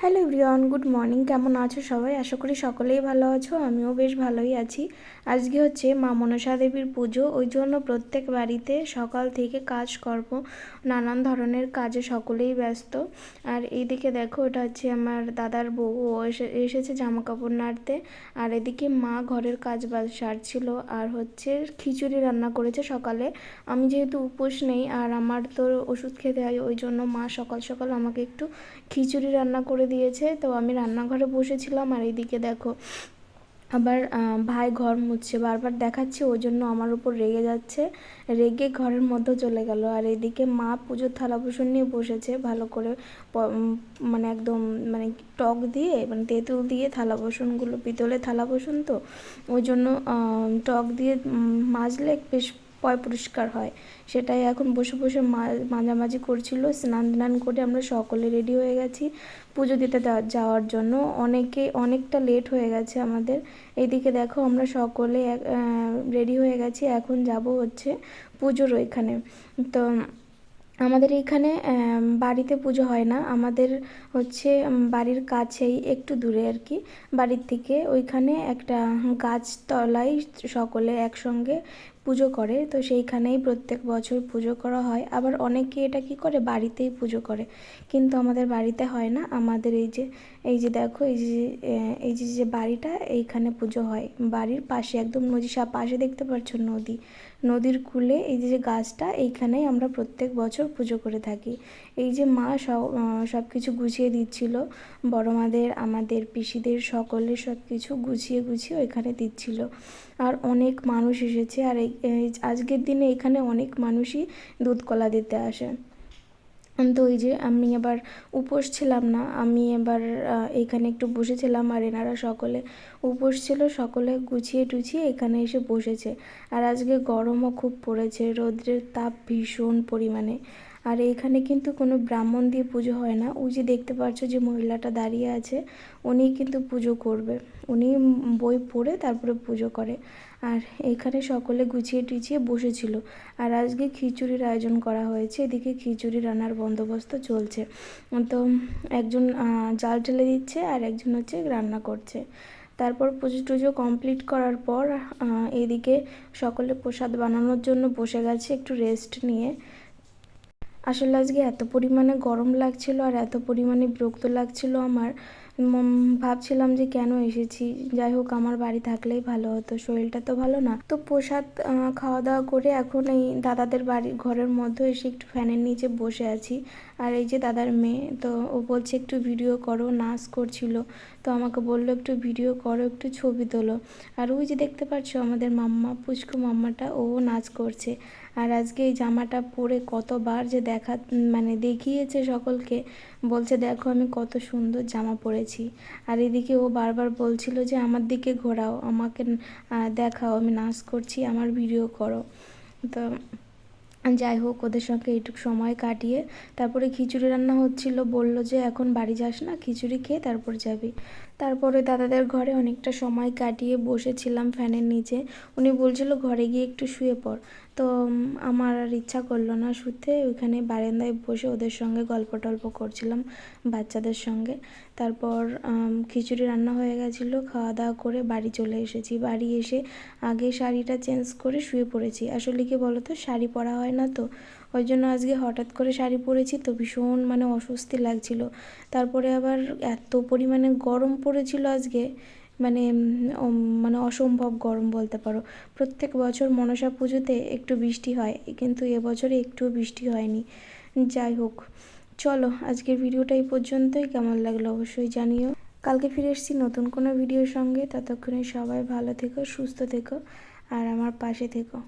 Hello everyone, good morning. কেমন আছো সবাই? আশা করি সকলেই ভালো আছো। আমিও বেশ ভালোই আছি। আজকে হচ্ছে মা মনসা দেবীর পুজো, ওই জন্য প্রত্যেক বাড়িতে সকাল থেকে কাজকর্ম, নানান ধরনের কাজে সকলেই ব্যস্ত। আর এইদিকে দেখো, এটা হচ্ছে আমার দাদার বউ, ও এসেছে জামা কাপড় নাড়তে। আর এদিকে মা ঘরের কাজ বাজ সারছিল, আর হচ্ছে খিচুড়ি রান্না করেছে সকালে। আমি যেহেতু উপোস নেই আর আমার তো ওষুধ খেতে হয়, ওই জন্য মা সকাল সকাল আমাকে একটু খিচুড়ি রান্না করে দিয়েছে। তো আমি রান্নাঘরে বসেছিলাম, আর এইদিকে দেখো আবার ভাই ঘর মুছছে, বারবার দেখাচ্ছে, ওই জন্য আমার উপর রেগে যাচ্ছে, রেগে ঘরের মধ্যে চলে গেল। আর এদিকে মা পুজোর থালা বাসন নিয়ে বসেছে, ভালো করে মানে একদম মানে টক দিয়ে মানে তেঁতুল দিয়ে থালা বাসনগুলো, পিতলের থালা বাসন তো, ওই জন্য টক দিয়ে মাজলে বেশ পরিষ্কার হয়। সেটাই এখন বসে বসে মাঝামাঝি করছিল। স্নান করে আমরা সকলে রেডি হয়ে গেছি পুজো দিতে যাওয়ার জন্য। অনেকটা লেট হয়ে গেছে আমাদের। এইদিকে দেখো আমরা সকলে রেডি হয়ে গেছি, এখন যাব হচ্ছে পুজোর ওইখানে। তো আমাদের এইখানে বাড়িতে পুজো হয় না, আমাদের হচ্ছে বাড়ির কাছেই একটু দূরে আর কি বাড়ির থেকে, ওইখানে একটা গাছতলায় সকলে একসঙ্গে পুজো করে। তো সেইখানেই প্রত্যেক বছর পুজো করা হয়। আবার অনেকে এটা কি করে, বাড়িতেই পুজো করে, কিন্তু আমাদের বাড়িতে হয় না। আমাদের এই যে দেখো, এই যে বাড়িটা, এইখানে পুজো হয় বাড়ির পাশে, একদম নদীর পাশে দেখতে পাচ্ছ নদীর কূলে এই যে গাছটা, এইখানেই আমরা প্রত্যেক বছর পুজো করে থাকি। এই যে মা সব কিছু গুছিয়ে দিচ্ছিল, বড় মাদের, আমাদের পিসিদের, সকলের সব কিছু গুছিয়ে ওইখানে দিচ্ছিল। আর অনেক মানুষ এসেছে, আর আজকের দিনে এখানে অনেক মানুষই দুধ কলা দিতে আসে। তো ওই যে আমি এবার উপোস ছিলাম না, আমি এবার এইখানে একটু বসেছিলাম, আর এনারা সকলে উপোস ছিল, সকলে গুছিয়ে টুছিয়ে এখানে এসে বসেছে। আর আজকে গরমও খুব পড়েছে, রৌদ্রের তাপ ভীষণ পরিমাণে। আর এইখানে কিন্তু কোনো ব্রাহ্মণ দিয়ে পুজো হয় না। ওই যে দেখতে পাচ্ছ যে মহিলাটা দাঁড়িয়ে আছে, উনি কিন্তু পুজো করবে, উনি বই পড়ে তারপরে পুজো করে। আর এখানে সকলে গুছিয়ে টুছিয়ে বসেছিল। আর আজকে খিচুড়ির আয়োজন করা হয়েছে, এদিকে খিচুড়ি রান্নার বন্দোবস্ত চলছে। তো একজন জাল ঢেলে দিচ্ছে, আর একজন হচ্ছে রান্না করছে। তারপর পুজো টুজো কমপ্লিট করার পর এইদিকে সকলে প্রসাদ বানানোর জন্য বসে গেছে একটু রেস্ট নিয়ে। আসলে আজকে এত পরিমাণে গরম লাগছিল আর এত পরিমাণে বিরক্ত লাগছিল আমার, ভাবছিলাম যে কেন এসেছি। যাই হোক, আমার বাড়ি থাকলেই ভালো হতো, শরীরটা তো ভালো না। তো প্রসাদ খাওয়া দাওয়া করে এখন এই দাদাদের বাড়ির ঘরের মধ্যে এসে একটু ফ্যানের নিচে বসে আছি। আর এই যে দাদার মেয়ে, তো ও বলছে একটু ভিডিও করো, নাচ করছিল, তো আমাকে বললো একটু ভিডিও করো, একটু ছবি তোলো। আর ওই যে দেখতে পাচ্ছ আমাদের মাম্মা, পুচকু মাম্মাটা, ও নাচ করছে। আর আজকে এই জামাটা পরে কতবার যে দেখিয়েছে সকলকে, বলছে দেখো আমি কত সুন্দর জামা পরেছি। আর এদিকে ও বারবার বলছিল যে আমার দিকে ঘোরাও, আমাকে দেখাও, আমি নাচ করছি, আমার ভিডিও করো। তো যাই হোক, ওদের সঙ্গে এইটুকু সময় কাটিয়ে তারপরে খিচুড়ি রান্না হচ্ছিল, বলল যে এখন বাড়ি যাস না, খিচুড়ি খেয়ে তারপর যাবি। তারপরে দাদাদের ঘরে অনেকটা সময় কাটিয়ে বসেছিলাম ফ্যানের নিচে। উনি বলছিল ঘরে গিয়ে একটু শুয়ে পড়, তো আমার আর ইচ্ছা করলো না শুতে। ওইখানে বারান্দায় বসে ওদের সঙ্গে গল্প টল্প করছিলাম, বাচ্চাদের সঙ্গে। তারপর খিচুড়ি রান্না হয়ে গেছিলো, খাওয়া দাওয়া করে বাড়ি চলে এসেছি। বাড়ি এসে আগে শাড়িটা চেঞ্জ করে শুয়ে পড়েছি। আসলে কি বলো তো, শাড়ি পরা হয় না তো, ওই জন্য আজকে হঠাৎ করে শাড়ি পরেছি, তো ভীষণ অস্বস্তি লাগছিল। তারপরে আবার এত পরিমাণে গরম পড়েছিল আজকে, মানে অসম্ভব গরম বলতে পারো। প্রত্যেক বছর মনসা পুজোতে একটু বৃষ্টি হয়, কিন্তু এবছরে একটুও বৃষ্টি হয়নি। যাই হোক, চলো আজকের ভিডিওটা এই পর্যন্তই। কেমন লাগলো অবশ্যই জানিও। কালকে ফিরে এসেছি নতুন কোনো ভিডিওর সঙ্গে, ততক্ষণে সবাই ভালো থেকো, সুস্থ থেকো, আর আমার পাশে থেকো।